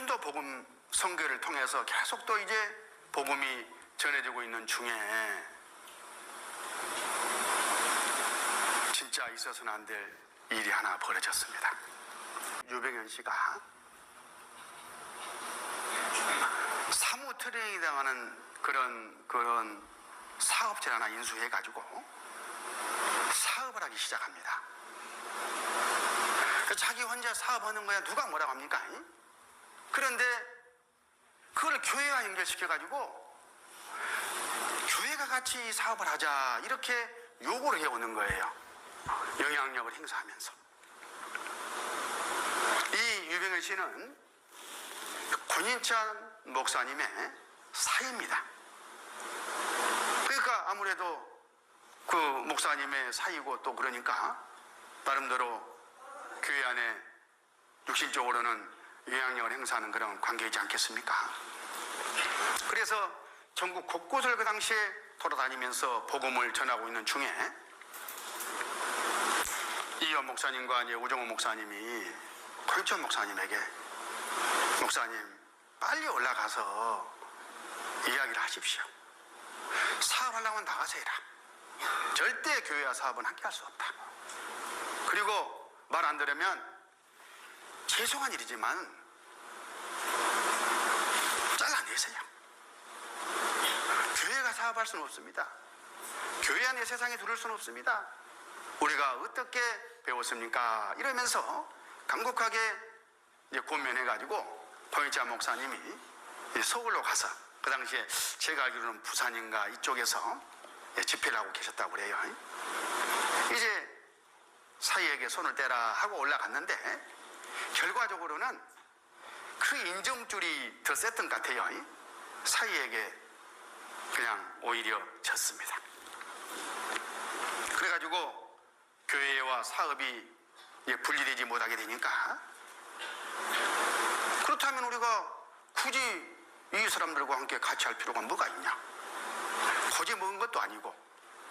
인도 복음 선교를 통해서 계속 또 이제 복음이 전해지고 있는 중에 진짜 있어서는 안 될 일이 하나 벌어졌습니다. 유병현 씨가 사무 트레이닝 당하는 그런 사업체를 하나 인수해가지고 사업을 하기 시작합니다. 자기 혼자 사업하는 거야 누가 뭐라고 합니까? 그런데 그걸 교회와 연결시켜가지고 교회가 같이 사업을 하자 이렇게 요구를 해오는 거예요. 영향력을 행사하면서. 이 유병현 씨는 권인찬 목사님의 사이입니다. 그러니까 아무래도 그 목사님의 사이고 또 그러니까 나름대로 교회 안에 육신적으로는 영향력을 행사하는 그런 관계이지 않겠습니까? 그래서 전국 곳곳을 그 당시에 돌아다니면서 복음을 전하고 있는 중에 이현 목사님과 이제 우정호 목사님이 권인찬 목사님에게 목사님 빨리 올라가서 이야기를 하십시오. 사업하려면 나가서 해라. 절대 교회와 사업은 함께 할 수 없다. 그리고 말 안 들으면 죄송한 일이지만 잘라내세요. 교회가 사업할 수는 없습니다. 교회 안에 세상에 들을 수는 없습니다. 우리가 어떻게 배웠습니까? 이러면서 강력하게 이제 권면해가지고 권인찬 목사님이 서울로 가서 그 당시에 제가 알기로는 부산인가 이쪽에서 집회를 하고 계셨다고 그래요. 이제 사이에게 손을 떼라 하고 올라갔는데 결과적으로는 그 인정줄이 더 셌던 것 같아요. 사이에게 그냥 오히려 졌습니다. 그래가지고 교회와 사업이 분리되지 못하게 되니까 그렇다면 우리가 굳이 이 사람들과 함께 같이 할 필요가 뭐가 있냐? 고지 먹은 것도 아니고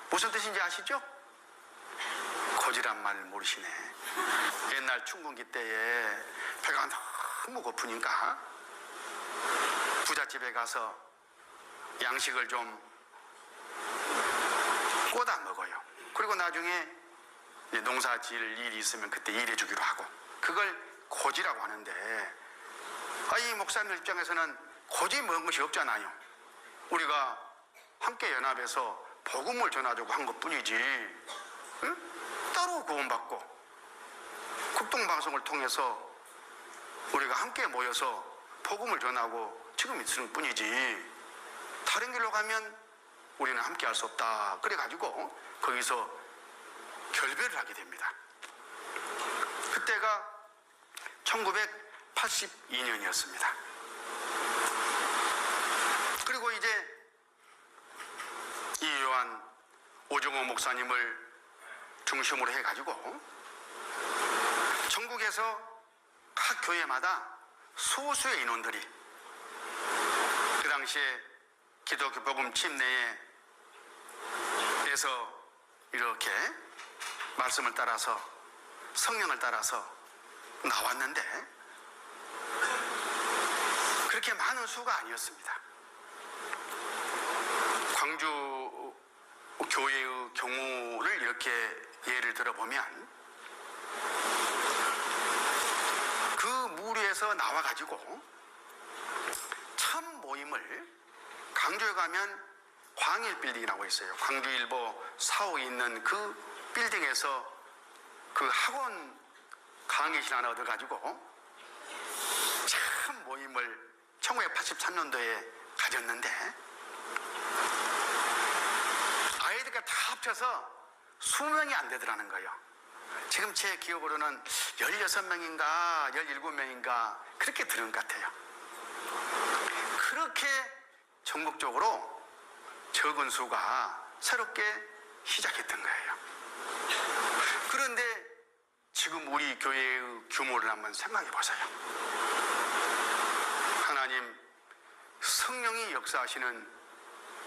무슨 뜻인지 아시죠? 고지란 말 모르시네. 옛날 춘궁기 때에 배가 너무 고프니까 부잣집에 가서 양식을 좀 꼬다 먹어요. 그리고 나중에 농사 지을 일이 있으면 그때 일해주기로 하고 그걸 고지라고 하는데 이 목사님 입장에서는 고지 먹은 것이 없잖아요. 우리가 함께 연합해서 복음을 전하자고 한 것뿐이지 응? 따로 구원받고 국동방송을 통해서 우리가 함께 모여서 복음을 전하고 지금 있을 뿐이지 다른 길로 가면 우리는 함께 할 수 없다. 그래가지고 거기서 결별을 하게 됩니다. 그때가 1982년이었습니다. 그리고 이제 이요한 오정호 목사님을 중심으로 해가지고 전국에서 각 교회마다 소수의 인원들이 그 당시에 기독교 복음 침례에서 이렇게 말씀을 따라서 성령을 따라서 나왔는데 그렇게 많은 수가 아니었습니다. 광주 교회의 경우를 이렇게 예를 들어보면 그 무리에서 나와가지고 첫 모임을 광주에 가면 광일빌딩이라고 있어요. 광주일보 사옥에 있는 그 빌딩에서 그 학원 강의실 하나 얻어가지고 첫 모임을 1983년도에 가졌는데 아이들과 다 합쳐서 20명이 안 되더라는 거예요. 지금 제 기억으로는 16명인가 17명인가 그렇게 들은 것 같아요. 그렇게 전국적으로 적은 수가 새롭게 시작했던 거예요. 그런데 지금 우리 교회의 규모를 한번 생각해 보세요. 하나님 성령이 역사하시는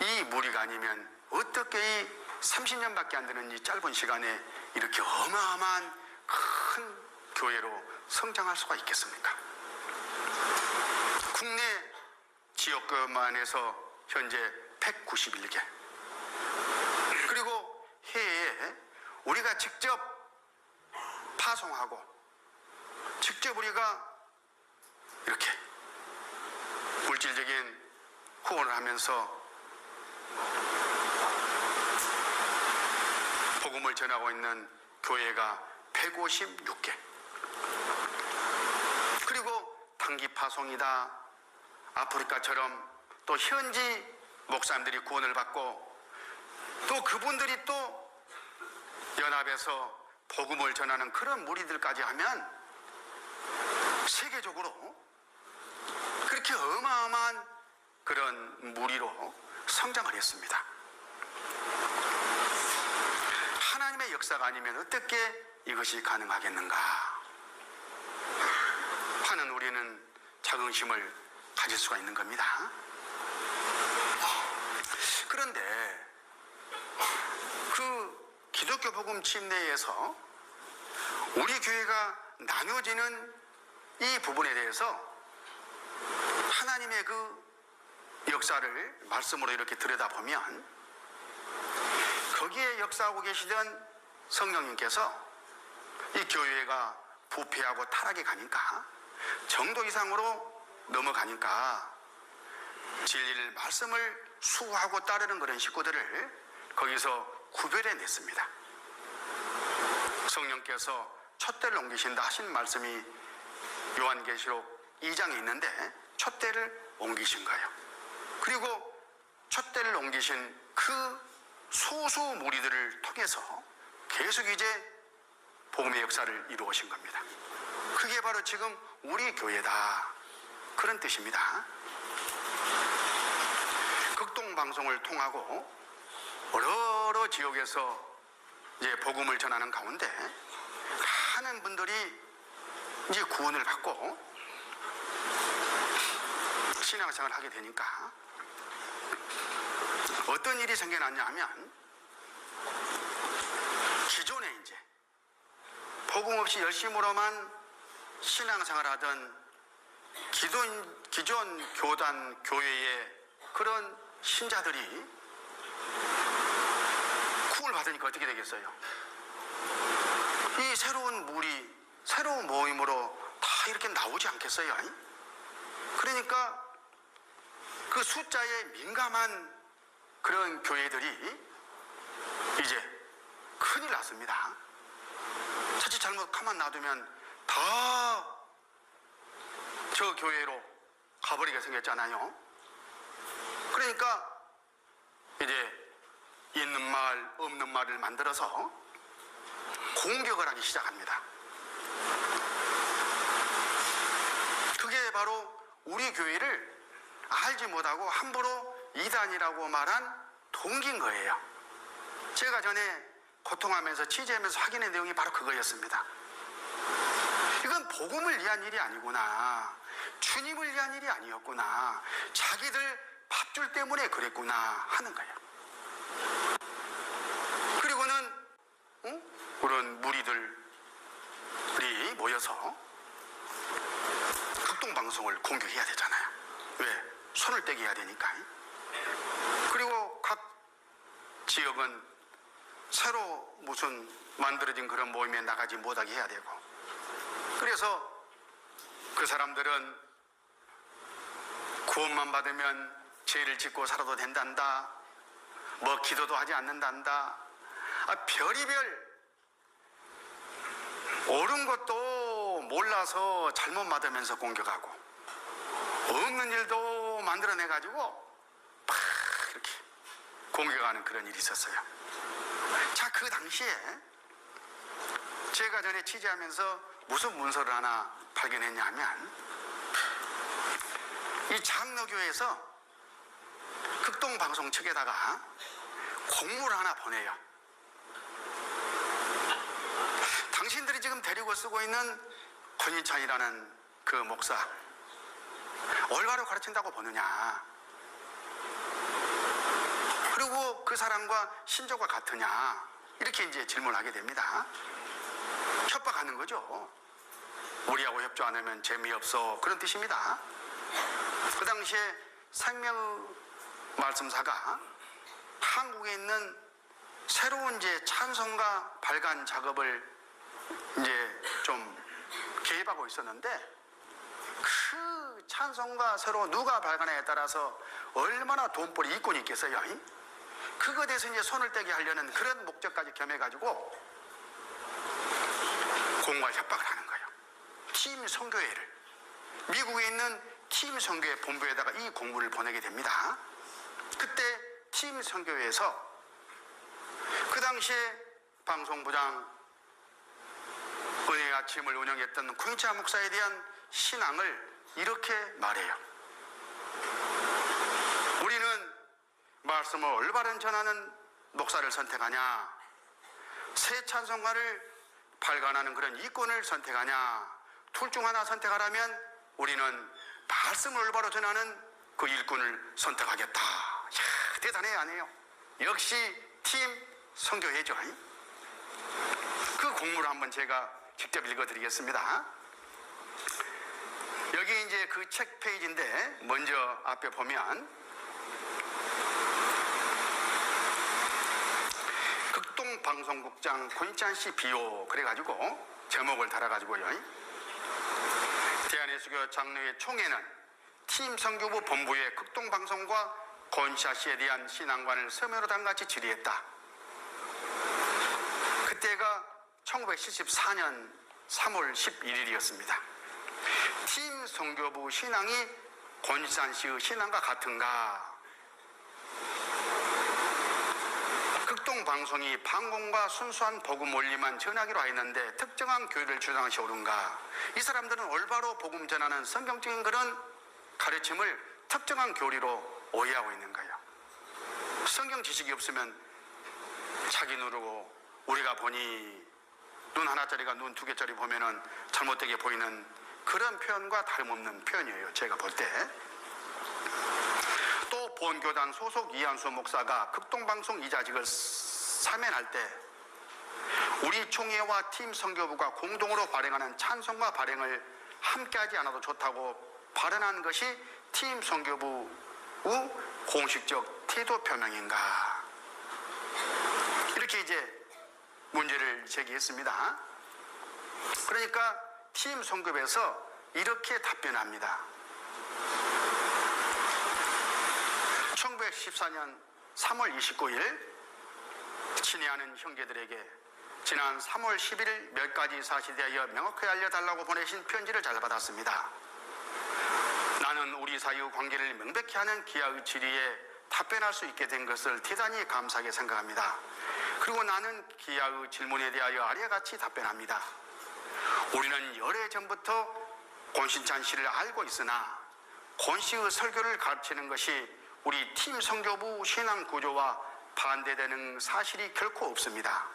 이 무리가 아니면 어떻게 이 30년밖에 안 되는 이 짧은 시간에 이렇게 어마어마한 큰 교회로 성장할 수가 있겠습니까? 국내 지역구만 해서 현재 191개. 그리고 해에 우리가 직접 파송하고 직접 우리가 이렇게 물질적인 후원을 하면서 복음을 전하고 있는 교회가 156개. 그리고 단기 파송이다, 아프리카처럼 또 현지 목사님들이 구원을 받고 또 그분들이 또 연합해서 복음을 전하는 그런 무리들까지 하면 세계적으로 그렇게 어마어마한 그런 무리로 성장을 했습니다. 하나님의 역사가 아니면 어떻게 이것이 가능하겠는가 하는 우리는 자긍심을 가질 수가 있는 겁니다. 그런데 그 기독교 복음 침례에서 우리 교회가 나눠지는 이 부분에 대해서 하나님의 그 역사를 말씀으로 이렇게 들여다보면 거기에 역사하고 계시던 성령님께서 이 교회가 부패하고 타락해 가니까 정도 이상으로 넘어가니까 진리를 말씀을 수호하고 따르는 그런 식구들을 거기서 구별해 냈습니다. 성령께서 촛대를 옮기신다 하신 말씀이 요한계시록 2장에 있는데 촛대를 옮기신 거예요. 그리고 촛대를 옮기신 그 소수 무리들을 통해서 계속 이제 복음의 역사를 이루어신 겁니다. 그게 바로 지금 우리 교회다, 그런 뜻입니다. 극동방송을 통하고 여러 지역에서 이제 복음을 전하는 가운데 많은 분들이 이제 구원을 받고 신앙생활을 하게 되니까 어떤 일이 생겨났냐 하면 기존에 이제 복음 없이 열심으로만 신앙생활을 하던 기존 교단 교회의 그런 신자들이 구원을 받으니까 어떻게 되겠어요? 이 새로운 무리, 새로운 모임으로 다 이렇게 나오지 않겠어요? 그러니까 그 숫자에 민감한 그런 교회들이 이제 큰일 났습니다. 자칫 잘못 가만 놔두면 다 저 교회로 가버리게 생겼잖아요. 그러니까 이제 있는 말 없는 말을 만들어서 공격을 하기 시작합니다. 그게 바로 우리 교회를 알지 못하고 함부로 이단이라고 말한 동기인 거예요. 제가 전에 고통하면서 취재하면서 확인한 내용이 바로 그거였습니다. 이건 복음을 위한 일이 아니구나, 주님을 위한 일이 아니었구나, 자기들 밥줄 때문에 그랬구나 하는 거예요. 그리고는 그런 무리들이 모여서 극동방송을 공격해야 되잖아요. 왜? 손을 떼게 해야 되니까. 그리고 각 지역은 새로 무슨 만들어진 그런 모임에 나가지 못하게 해야 되고, 그래서 그 사람들은 구원만 받으면 죄를 짓고 살아도 된단다, 뭐 기도도 하지 않는단다, 별의별 옳은 것도 몰라서 잘못 받으면서 공격하고 없는 일도 만들어내가지고 막 이렇게 공격하는 그런 일이 있었어요. 자, 그 당시에 제가 전에 취재하면서 무슨 문서를 하나 발견했냐 하면 이 장로교에서 극동방송 측에다가 공문을 하나 보내요. 당신들이 지금 데리고 쓰고 있는 권인찬이라는 그 목사 올바로 가르친다고 보느냐, 그리고 그 사람과 신조가 같으냐, 이렇게 이제 질문을 하게 됩니다. 협박하는 거죠. 우리하고 협조 안 하면 재미없어, 그런 뜻입니다. 그 당시에 생명의 말씀사가 한국에 있는 새로운 이제 찬송가 발간 작업을 이제 좀 개입하고 있었는데, 그 찬송가 새로 누가 발간에 따라서 얼마나 돈벌이 이권이 있겠어요. 그거에 대해서 이제 손을 떼게 하려는 그런 목적까지 겸해가지고 공무와 협박을 하는 거예요. 팀 선교회를, 미국에 있는 팀 선교회 본부에다가 이 공문을 보내게 됩니다. 그때 팀 선교회에서 그 당시에 방송부장 은혜의 아침을 운영했던 구인차 목사에 대한 신앙을 이렇게 말해요. 우리는 말씀을 올바른 전하는 목사를 선택하냐, 새 찬송가를 발간하는 그런 이권을 선택하냐, 둘 중 하나 선택하라면 우리는 말씀을 올바로 전하는 그 일꾼을 선택하겠다. 이야, 대단해요, 안 해요? 역시 팀 선교회죠. 그 공문을 한번 제가 직접 읽어드리겠습니다. 여기 이제 그 책 페이지인데, 먼저 앞에 보면 극동방송국장 권찬씨 비호 그래가지고 제목을 달아가지고요. 대한예수교 장로회 총회는 팀 선교부 본부의 극동방송과 권찬 씨에 대한 신앙관을 서면으로 단같이 질의했다. 그때가 1974년 3월 11일이었습니다. 팀 선교부 신앙이 권찬 씨의 신앙과 같은가? 극동방송이 방공과 순수한 복음 원리만 전하기로 하였는데 특정한 교회를 주장하시 옳은가? 이 사람들은 올바로 복음 전하는 성경적인 그런 가르침을 특정한 교리로 오해하고 있는 거예요. 성경 지식이 없으면 자기 누르고, 우리가 보니 눈 하나짜리가 눈 두 개짜리 보면은 잘못되게 보이는 그런 표현과 다름없는 표현이에요, 제가 볼 때. 또 본교단 소속 이한수 목사가 극동방송 이자직을 사면할 때 우리 총회와 팀 선교부가 공동으로 발행하는 찬송가 발행을 함께하지 않아도 좋다고 발언한 것이 팀 선교부의 공식적 태도 표명인가? 이렇게 이제 문제를 제기했습니다. 그러니까 팀 선교부에서 이렇게 답변합니다. 1914년 3월 29일 친애하는 형제들에게 지난 3월 11일 몇 가지 사실에 대하여 명확하게 알려달라고 보내신 편지를 잘 받았습니다. 나는 우리 사이의 관계를 명백히 하는 기하의 질의에 답변할 수 있게 된 것을 대단히 감사하게 생각합니다. 그리고 나는 기하의 질문에 대하여 아래와 같이 답변합니다. 우리는 열애 전부터 권신찬 씨를 알고 있으나 권 씨의 설교를 가르치는 것이 우리 팀 선교부 신앙 구조와 반대되는 사실이 결코 없습니다.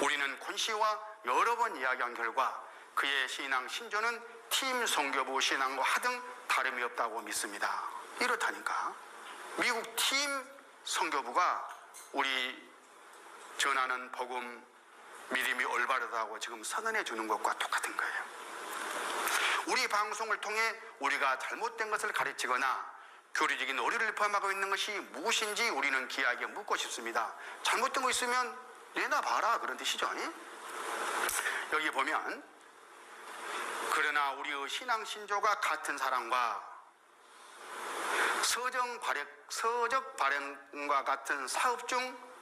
우리는 권 씨와 여러 번 이야기한 결과 그의 신앙 신조는 팀 선교부 신앙과 하등 다름이 없다고 믿습니다. 이렇다니까 미국 팀 선교부가 우리 전하는 복음 믿음이 올바르다고 지금 선언해 주는 것과 똑같은 거예요. 우리 방송을 통해 우리가 잘못된 것을 가르치거나 교리적인 오류를 포함하고 있는 것이 무엇인지 우리는 기하에게 묻고 싶습니다. 잘못된 거 있으면 내놔봐라, 그런 뜻이죠. 여기 보면 그러나 우리의 신앙 신조가 같은 사람과 서적 발행과 같은 사업 중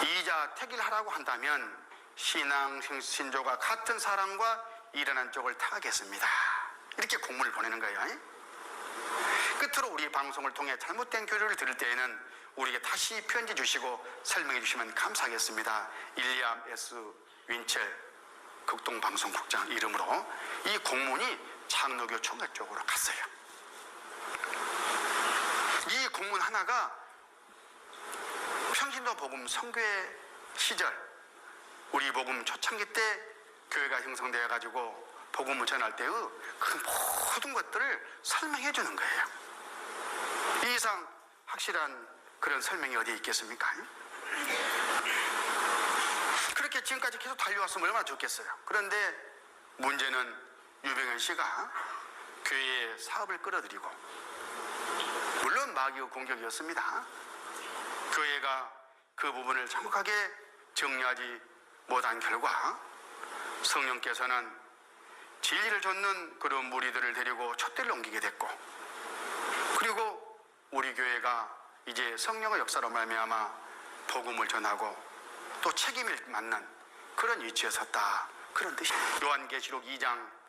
이자 택일하라고 한다면 신앙 신조가 같은 사람과 일어난 쪽을 타겠습니다. 이렇게 공문을 보내는 거예요. 끝으로 우리 방송을 통해 잘못된 교리를 들을 때에는 우리에게 다시 편지 주시고 설명해 주시면 감사하겠습니다. 일리암 S. 윈첼 극동방송국장 이름으로 이 공문이 장로교 총회 쪽으로 갔어요. 이 공문 하나가 평신도 복음 선교회 시절 우리 복음 초창기 때 교회가 형성되어 가지고 복음을 전할 때의 그 모든 것들을 설명해 주는 거예요. 이 이상 확실한 그런 설명이 어디에 있겠습니까? 그렇게 지금까지 계속 달려왔으면 얼마나 좋겠어요. 그런데 문제는 유병현 씨가 교회의 사업을 끌어들이고, 물론 마귀의 공격이었습니다. 교회가 그 부분을 정확하게 정리하지 못한 결과 성령께서는 진리를 좇는 그런 무리들을 데리고 촛대를 옮기게 됐고, 그리고 우리 교회가 이제 성령의 역사로 말미암아 복음을 전하고 또 책임을 맡는 그런 위치에 섰다, 그런 뜻입니다. 요한계시록 2장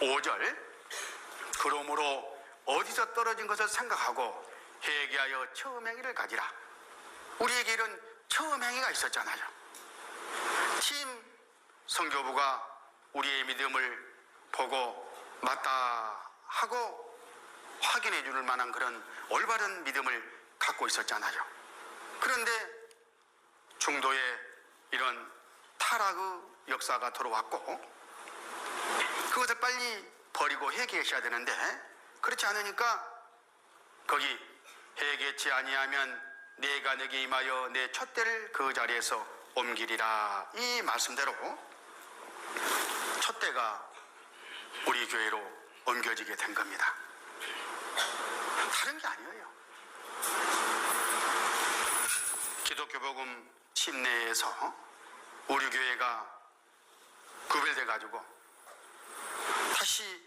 5절, 그러므로 어디서 떨어진 것을 생각하고 회개하여 처음 행위를 가지라. 우리에게 이런 처음 행위가 있었잖아요. 팀 선교부가 우리의 믿음을 보고 맞다 하고 확인해 줄 만한 그런 올바른 믿음을 갖고 있었잖아요. 그런데 중도에 이런 타락의 역사가 들어왔고, 그것을 빨리 버리고 회개하셔야 되는데 그렇지 않으니까 거기 회개치 아니하면 내가 내게 임하여 내 촛대를 그 자리에서 옮기리라, 이 말씀대로 촛대가 우리 교회로 옮겨지게 된 겁니다. 다른 게 아니에요. 기독교 복음 침례에서 우리 교회가 구별돼 가지고 다시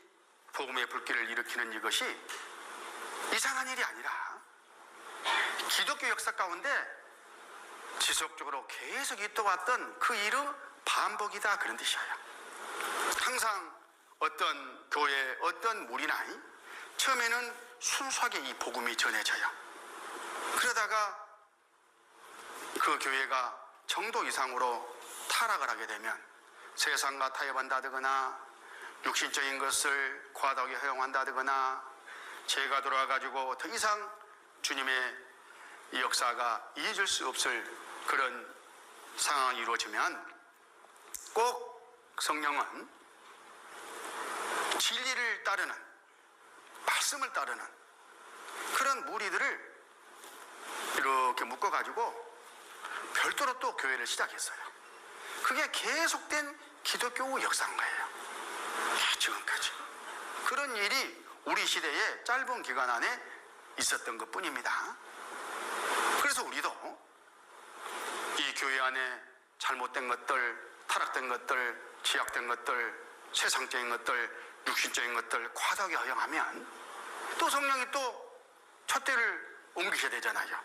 복음의 불길을 일으키는 이것이 이상한 일이 아니라 기독교 역사 가운데 지속적으로 계속 있어왔던 그 일의 반복이다, 그런 뜻이에요. 항상 어떤 교회, 어떤 무리나 처음에는 순수하게 이 복음이 전해져요. 그러다가 그 교회가 정도 이상으로 타락을 하게 되면 세상과 타협한다거나 육신적인 것을 과도하게 허용한다거나 죄가 들어와가지고 더 이상 주님의 이 역사가 이어질 수 없을 그런 상황이 이루어지면 꼭 성령은 진리를 따르는, 말씀을 따르는 그런 무리들을 이렇게 묶어가지고 별도로 또 교회를 시작했어요. 그게 계속된 기독교 역사인 거예요. 지금까지. 그런 일이 우리 시대에 짧은 기간 안에 있었던 것 뿐입니다. 그래서 우리도 이 교회 안에 잘못된 것들, 타락된 것들, 죄악된 것들, 세상적인 것들, 육신적인 것들 과도하게 허용하면 또 성령이 또 촛대를 옮기셔야 되잖아요.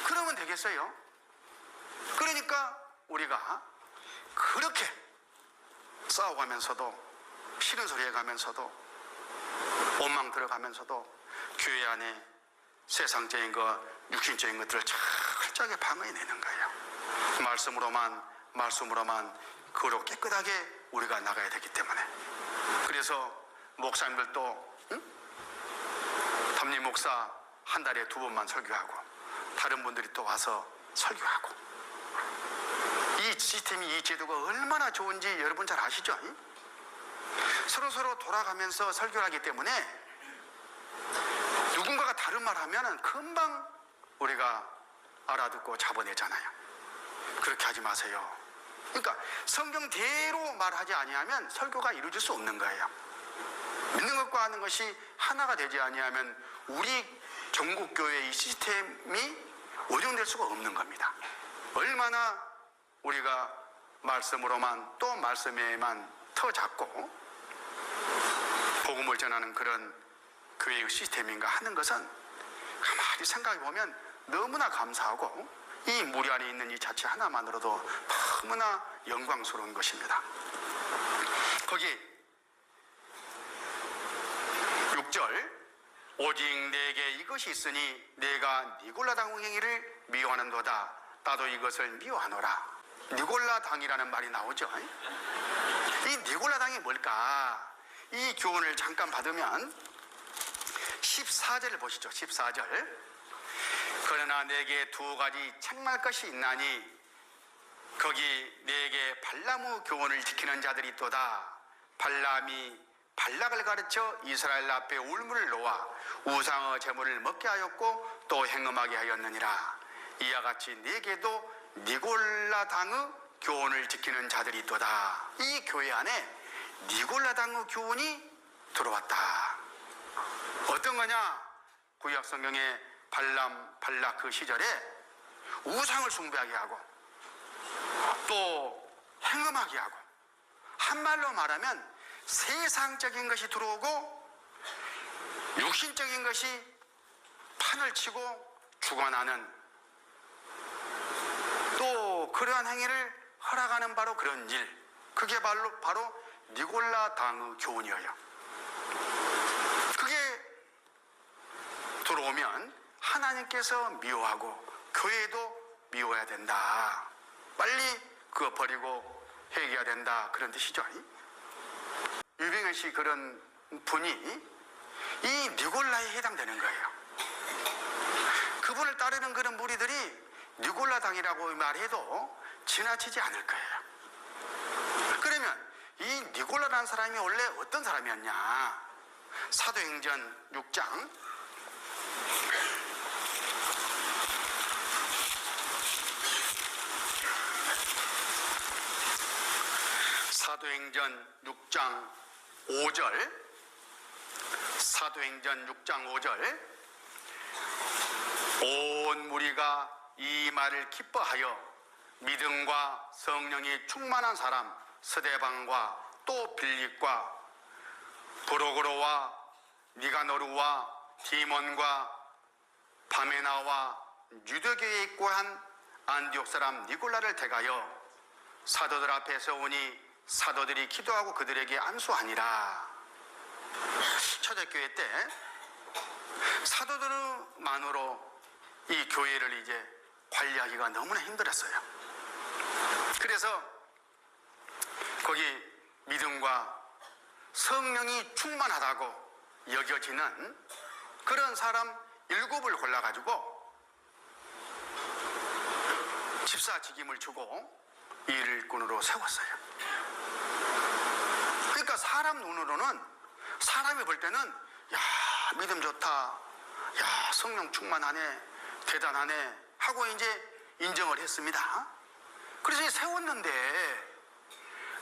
그러면 되겠어요? 그러니까 우리가 그렇게 싸워가면서도, 싫은 소리 해가면서도, 원망 들어가면서도 교회 안에 세상적인 것, 육신적인 것들을 철저하게 방어해내는 거예요. 말씀으로만 그로 깨끗하게 우리가 나가야 되기 때문에. 그래서 목사님들도 담임 목사 한 달에 2번만 설교하고 다른 분들이 또 와서 설교하고, 이 시스템이, 이 제도가 얼마나 좋은지 여러분 잘 아시죠? 서로 돌아가면서 설교를 하기 때문에 누군가가 다른 말 하면은 금방 우리가 알아듣고 잡아내잖아요. 그렇게 하지 마세요. 그러니까 성경대로 말하지 아니하면 설교가 이루어질 수 없는 거예요. 믿는 것과 하는 것이 하나가 되지 아니하면 우리 전국교회 이 시스템이 운영될 수가 없는 겁니다. 얼마나 우리가 말씀으로만, 또 말씀에만 터잡고 복음을 전하는 그런 교회의 시스템인가 하는 것은 가만히 생각해 보면 너무나 감사하고, 이 무리 안에 있는 이 자체 하나만으로도 너무나 영광스러운 것입니다. 거기 6절, 오직 내게 이것이 있으니 내가 니골라당 행위를 미워하는도다. 나도 이것을 미워하노라. 니골라당이라는 말이 나오죠. 이 니골라당이 뭘까? 이 교훈을 잠깐 받으면 14절을 보시죠. 14절. 그러나 내게 2가지 책망할 것이 있나니 거기 내게 발람의 교훈을 지키는 자들이 있도다. 발람이 발락을 가르쳐 이스라엘 앞에 울물을 놓아 우상의 제물을 먹게 하였고 또 행음하게 하였느니라. 이와 같이 네게도 니골라당의 교훈을 지키는 자들이 있도다. 이 교회 안에 니골라당의 교훈이 들어왔다. 어떤 거냐? 구약 성경의 발람, 발락 그 시절에 우상을 숭배하게 하고 또 행음하게 하고, 한말로 말하면 세상적인 것이 들어오고 육신적인 것이 판을 치고 주관하는, 또 그러한 행위를 허락하는 바로 그런 일, 그게 바로 니골라 당의 교훈이에요. 그게 들어오면 하나님께서 미워하고 교회도 미워해야 된다. 빨리 그거 버리고 회개해야 된다. 그런 뜻이죠. 유병현 씨 그런 분이 이 니골라에 해당되는 거예요. 그분을 따르는 그런 무리들이 니골라 당이라고 말해도 지나치지 않을 거예요. 그러면 이 니골라라는 사람이 원래 어떤 사람이었냐? 사도행전 6장 사도행전 6장 5절, 사도행전 6장 5절, 온 무리가 이 말을 기뻐하여 믿음과 성령이 충만한 사람 스데반과 또 빌립과 브로고로와 니가노르와 디몬과 바메나와 유대교에 있고 한 안디옥 사람 니골라를 택하여 사도들 앞에 세우니 사도들이 기도하고 그들에게 안수하니라. 초대교회 때 사도들만으로 이 교회를 이제 관리하기가 너무나 힘들었어요. 그래서 거기 믿음과 성령이 충만하다고 여겨지는 그런 사람 7을 골라가지고 집사 직임을 주고 일꾼으로 세웠어요. 그러니까 사람 눈으로는, 사람이 볼 때는 야, 믿음 좋다, 야, 성령 충만하네, 대단하네 하고 이제 인정을 했습니다. 그래서 세웠는데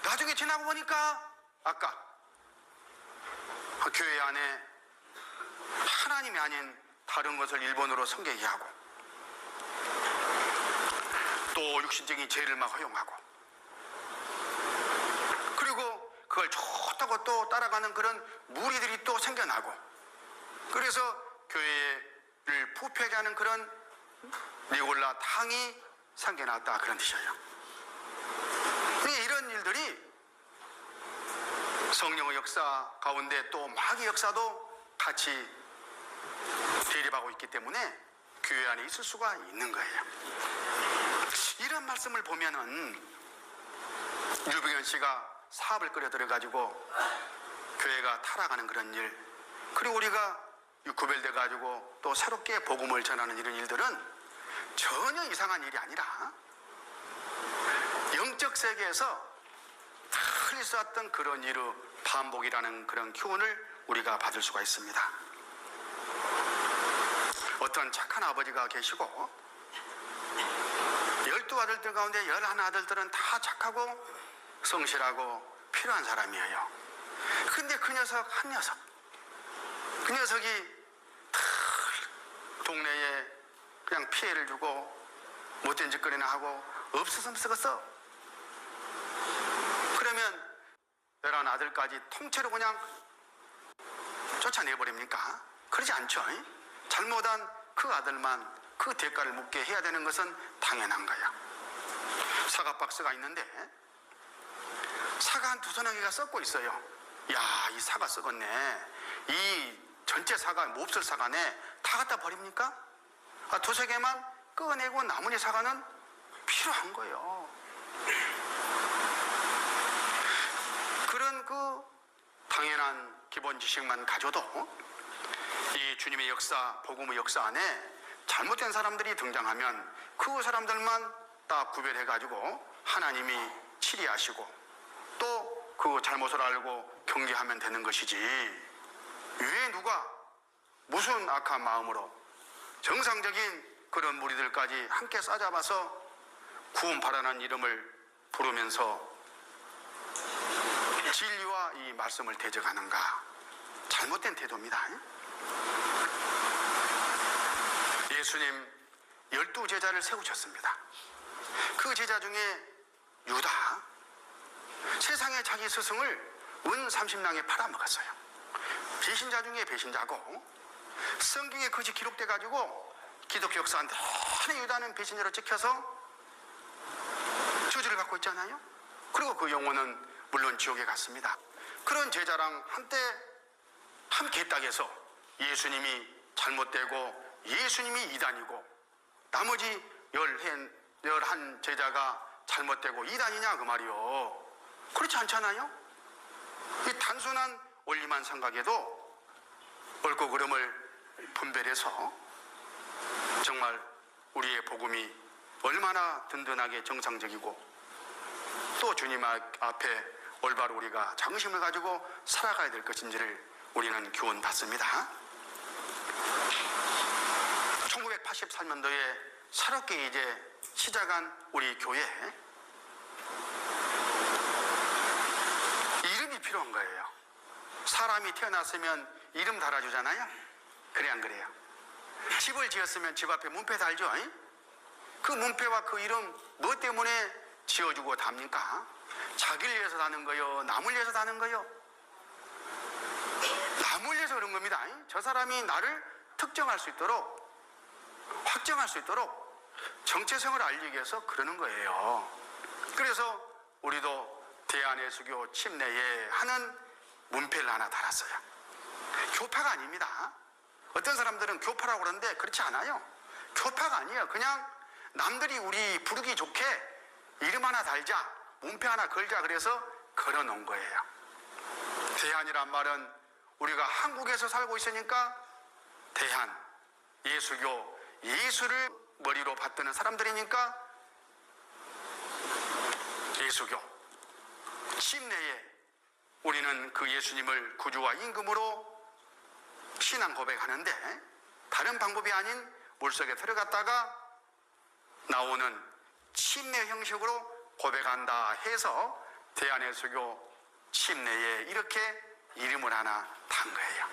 나중에 지나고 보니까 아까 교회 안에 하나님이 아닌 다른 것을 일본어로 성계하게 하고, 또 육신적인 죄를 막 허용하고, 그리고 그걸 좋다고 또 따라가는 그런 무리들이 또 생겨나고, 그래서 교회를 부패하게 하는 그런 니골라 당이 생겨났다, 그런 뜻이에요. 이런 일들이 성령의 역사 가운데 또 마귀의 역사도 같이 대립하고 있기 때문에 교회 안에 있을 수가 있는 거예요. 이런 말씀을 보면은 유병현 씨가 사업을 끌어들여가지고 교회가 타락하는 그런 일, 그리고 우리가 구별돼 가지고 또 새롭게 복음을 전하는 이런 일들은 전혀 이상한 일이 아니라 영적 세계에서 틀릴 수 없던 그런 일의 반복이라는 그런 교훈을 우리가 받을 수가 있습니다. 어떤 착한 아버지가 계시고 12아들들 가운데 11아들들은 다 착하고 성실하고 필요한 사람이에요. 근데 그 녀석 한 녀석, 그 녀석이 동네에 그냥 피해를 주고 못된 짓거리나 하고 없었으면 썩었어. 그러면 11아들까지 통째로 그냥 쫓아내버립니까? 그러지 않죠. 잘못한 그 아들만 그 대가를 묻게 해야 되는 것은 당연한 거야. 사과 박스가 있는데 사과 한 2서너 개가 썩고 있어요. 야, 이 사과 썩었네. 이 전체 사과, 몹쓸 사과네. 다 갖다 버립니까? 2-3개만 꺼내고 나머지 사과는 필요한 거예요. 그런 그 당연한 기본 지식만 가져도 이 주님의 역사, 복음의 역사 안에 잘못된 사람들이 등장하면 그 사람들만 딱 구별해가지고 하나님이 치리하시고 또 그 잘못을 알고 경계하면 되는 것이지, 왜 누가 무슨 악한 마음으로 정상적인 그런 무리들까지 함께 싸잡아서 구원 바라는 이름을 부르면서 진리와 우리가 이 말씀을 대적하는가? 잘못된 태도입니다. 예수님 12제자를 세우셨습니다. 그 제자 중에 유다, 세상에 자기 스승을 은 30냥에 팔아먹었어요. 배신자 중에 배신자고, 성경에 그것이 기록돼 가지고 기독교 역사 내내 유다는 배신자로 찍혀서 저주를 받고 있잖아요. 그리고 그 영혼은 물론 지옥에 갔습니다. 그런 제자랑 한때 함께 했다고 해서 예수님이 잘못되고 예수님이 이단이고 나머지 11 제자가 잘못되고 이단이냐 그 말이요. 그렇지 않잖아요. 이 단순한 원리만 생각해도 옳고 그름을 분별해서 정말 우리의 복음이 얼마나 든든하게 정상적이고 또 주님 앞에 올바로 우리가 자긍심을 가지고 살아가야 될 것인지를 우리는 교훈받습니다. 1983년도에 새롭게 이제 시작한 우리 교회 이름이 필요한 거예요. 사람이 태어났으면 이름 달아주잖아요. 그래 안 그래요? 집을 지었으면 집 앞에 문패 달죠. 그 문패와 그 이름 뭐 때문에 지어주고 답니까? 자기를 위해서 다는 거요? 남을 위해서 다는 거요? 남을 위해서 그런 겁니다. 저 사람이 나를 특정할 수 있도록, 확정할 수 있도록 정체성을 알리기 위해서 그러는 거예요. 그래서 우리도 대한예수교 침례에 하는 문패를 하나 달았어요. 교파가 아닙니다. 어떤 사람들은 교파라고 그러는데 그렇지 않아요. 교파가 아니에요. 그냥 남들이 우리 부르기 좋게 이름 하나 달자, 문패 하나 걸자 그래서 걸어놓은 거예요. 대한이란 말은 우리가 한국에서 살고 있으니까 대한, 예수교, 예수를 머리로 받드는 사람들이니까 예수교. 침례에 우리는 그 예수님을 구주와 임금으로 신앙 고백하는데 다른 방법이 아닌 물속에 들어갔다가 나오는 침례 형식으로 고백한다 해서 대한예수교 침례에 이렇게 이름을 하나 단 거예요.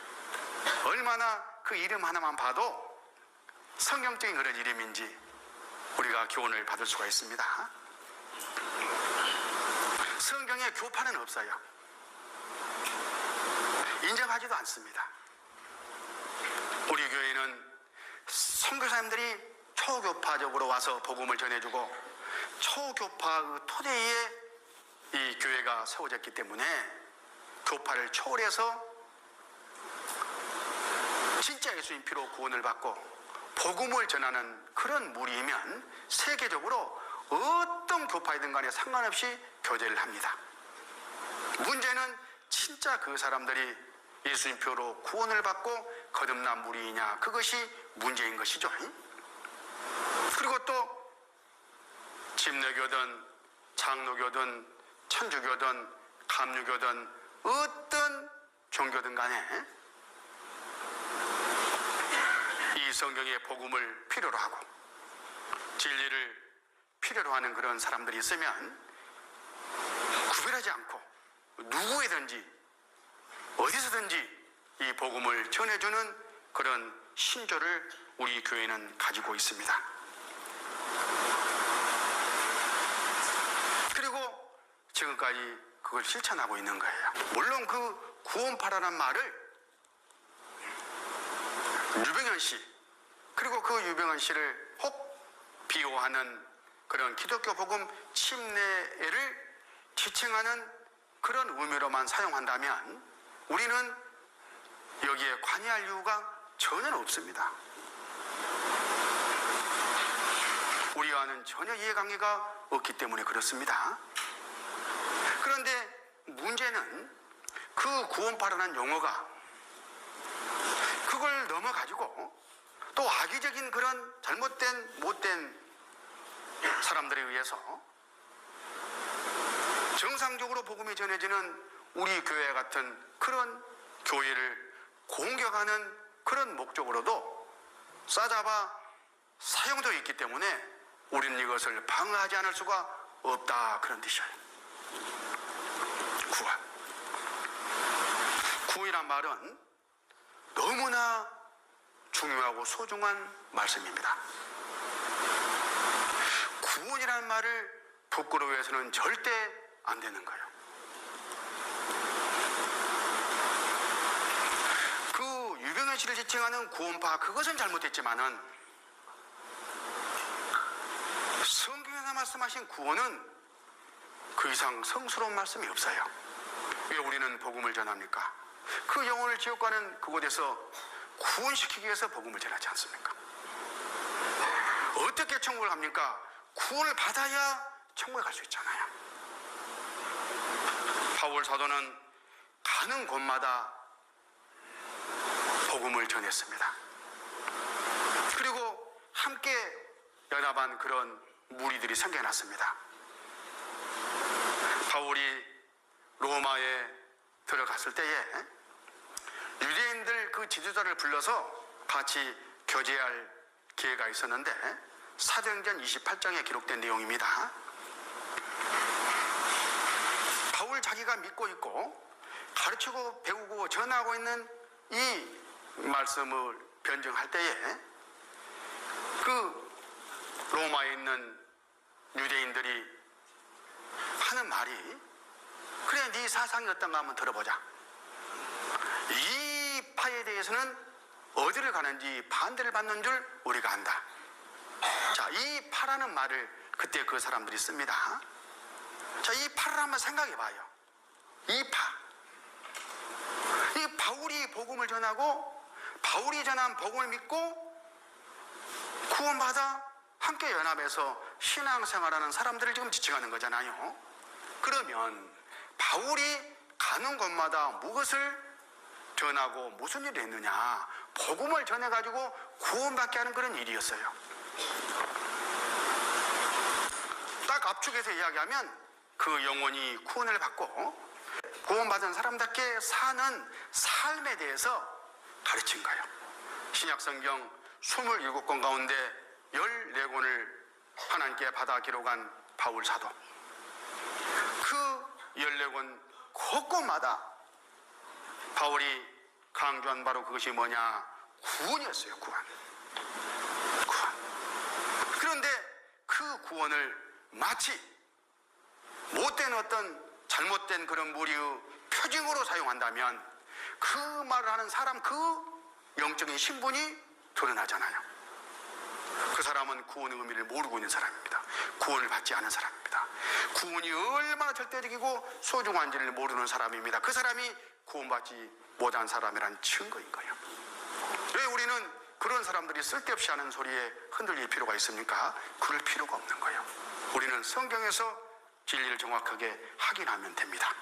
얼마나 그 이름 하나만 봐도 성경적인 그런 이름인지 우리가 교훈을 받을 수가 있습니다. 성경에 교파는 없어요. 인정하지도 않습니다. 우리 교회는 선교사님들이 초교파적으로 와서 복음을 전해주고 초교파의 토대에 이 교회가 세워졌기 때문에 교파를 초월해서 진짜 예수님 피로 구원을 받고 복음을 전하는 그런 무리이면 세계적으로 어떤 교파이든 간에 상관없이 교제를 합니다. 문제는 진짜 그 사람들이 예수님 표로 구원을 받고 거듭난 무리이냐, 그것이 문제인 것이죠. 그리고 또 침례교든 장로교든 천주교든 감리교든 어떤 종교든 간에 이 성경의 복음을 필요로 하고 진리를 필요로 하는 그런 사람들이 있으면 구별하지 않고 누구에든지 어디서든지 이 복음을 전해주는 그런 신조를 우리 교회는 가지고 있습니다. 그리고 지금까지 그걸 실천하고 있는 거예요. 물론 그 구원파라는 말을 유병현 씨, 그리고 그 유병현 씨를 혹 비호하는 그런 기독교 복음 침례를 지칭하는 그런 의미로만 사용한다면 우리는 여기에 관여할 이유가 전혀 없습니다. 우리와는 전혀 이해관계가 없기 때문에 그렇습니다. 그런데 문제는 그 구원파라는 용어가 그걸 넘어가지고 또 악의적인 그런 잘못된 못된 사람들에 의해서 정상적으로 복음이 전해지는 우리 교회 같은 그런 교회를 공격하는 그런 목적으로도 싸잡아 사용되어 있기 때문에 우리는 이것을 방어하지 않을 수가 없다, 그런 뜻이에요. 구원. 말은 너무나 중요하고 소중한 말씀입니다. 구원이라는 말을 부끄러워해서는 절대 안 되는 거예요. 그 유병현 씨를 지칭하는 구원파, 그것은 잘못됐지만은 성경에서 말씀하신 구원은 그 이상 성스러운 말씀이 없어요. 왜 우리는 복음을 전합니까? 그 영혼을 지옥 가는 그곳에서 구원시키기 위해서 복음을 전하지 않습니까? 어떻게 천국을 갑니까? 구원을 받아야 천국에 갈 수 있잖아요. 바울 사도는 가는 곳마다 복음을 전했습니다. 그리고 함께 연합한 그런 무리들이 생겨났습니다. 바울이 로마에 들어갔을 때에 유대인들 그 지도자를 불러서 같이 교제할 기회가 있었는데 사도행전 28장에 기록된 내용입니다. 바울 자기가 믿고 있고 가르치고 배우고 전하고 있는 이 말씀을 변증할 때에 그 로마에 있는 유대인들이 하는 말이, 그래 네 사상이 어떤가 한번 들어보자. 이 파에 대해서는 어디를 가는지 반대를 받는 줄 우리가 안다. 자, 이 파라는 말을 그때 그 사람들이 씁니다. 자, 이 파를 한번 생각해 봐요. 이 파. 이 바울이 복음을 전하고 바울이 전한 복음을 믿고 구원받아 함께 연합해서 신앙생활하는 사람들을 지금 지칭하는 거잖아요. 그러면 바울이 가는 곳마다 무엇을 전하고 무슨 일을 했느냐? 복음을 전해가지고 구원받게 하는 그런 일이었어요. 딱 압축해서 이야기하면 그 영혼이 구원을 받고 구원받은 사람답게 사는 삶에 대해서 가르친 거예요. 신약성경 27권 가운데 14권을 하나님께 받아 기록한 바울 사도, 그 14권 곳곳마다 바울이 강조한 바로 그것이 뭐냐? 구원이었어요. 구원. 그런데 그 구원을 마치 못된 어떤 잘못된 그런 무리의 표징으로 사용한다면 그 말을 하는 사람 그 영적인 신분이 드러나잖아요. 그 사람은 구원의 의미를 모르고 있는 사람입니다. 구원을 받지 않은 사람입니다. 구원이 얼마나 절대적이고 소중한지를 모르는 사람입니다. 그 사람이 구원받지 못한 사람이란 증거인 거예요. 왜 우리는 그런 사람들이 쓸데없이 하는 소리에 흔들릴 필요가 있습니까? 그럴 필요가 없는 거예요. 우리는 성경에서 진리를 정확하게 확인하면 됩니다.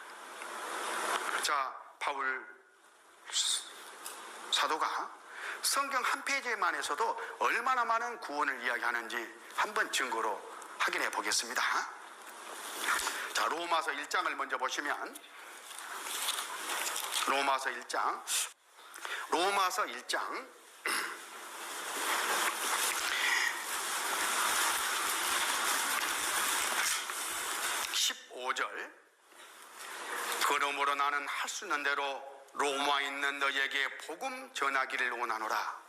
자, 바울 사도가 성경 한 페이지만에서도 얼마나 많은 구원을 이야기하는지 한번 증거로 확인해 보겠습니다. 자, 로마서 1장을 먼저 보시면 로마서 1장 15절, 그러므로 나는 할 수 있는 대로 로마에 있는 너희에게 복음 전하기를 원하노라.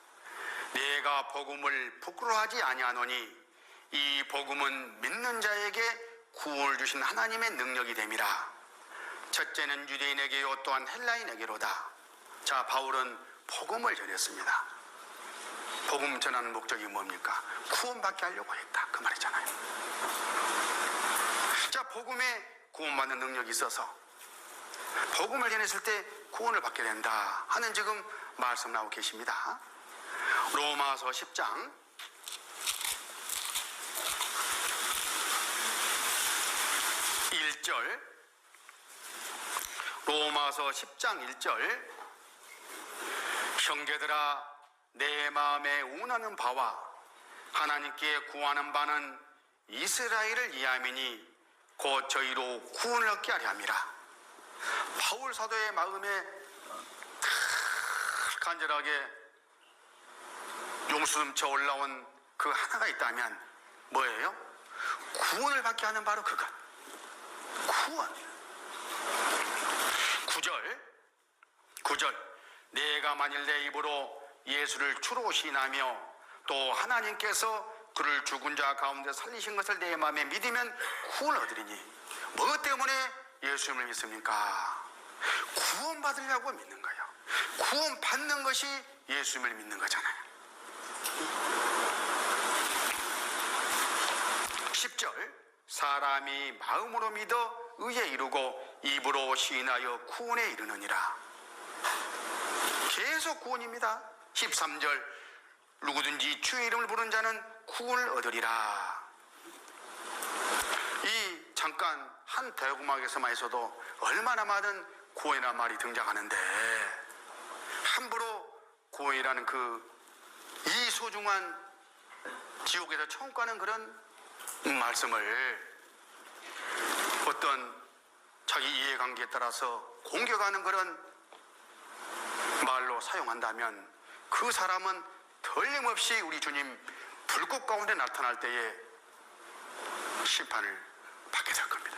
내가 복음을 부끄러워하지 아니하노니 이 복음은 믿는 자에게 구원을 주신 하나님의 능력이 됨이라. 첫째는 유대인에게요 또한 헬라인에게로다. 자, 바울은 복음을 전했습니다. 복음 전하는 목적이 뭡니까? 구원받게 하려고 했다, 그 말이잖아요. 자, 복음에 구원받는 능력이 있어서 복음을 전했을 때 구원을 받게 된다 하는 지금 말씀 나오고 계십니다. 로마서 10장 1절, 로마서 10장 1절, 형제들아 내 마음에 원하는 바와 하나님께 구하는 바는 이스라엘을 위함이니 곧 저희로 구원을 얻게 하려 함이라. 바울 사도의 마음에 간절하게 용수 넘쳐 올라온 그 하나가 있다면 뭐예요? 구원을 받게 하는 바로 그것. 구원. 9절 내가 만일 내 입으로 예수를 주로 시인하며 또 하나님께서 그를 죽은 자 가운데 살리신 것을 내 마음에 믿으면 구원을 얻으리니, 뭐 때문에 예수님을 믿습니까? 구원받으려고 믿는 거예요. 구원받는 것이 예수님을 믿는 거잖아요. 10절, 사람이 마음으로 믿어 의에 이르고 입으로 시인하여 구원에 이르느니라. 계속 구원입니다. 13절, 누구든지 주의 이름을 부른 자는 구원을 얻으리라. 이 잠깐 한 대구막에서만 있어도 얼마나 많은 구원이라는 말이 등장하는데, 함부로 구원이라는 이 소중한 지옥에서 천국 가는 그런 말씀을 어떤 자기 이해관계에 따라서 공격하는 그런 말로 사용한다면 그 사람은 틀림없이 우리 주님 불꽃 가운데 나타날 때에 심판을 받게 될 겁니다.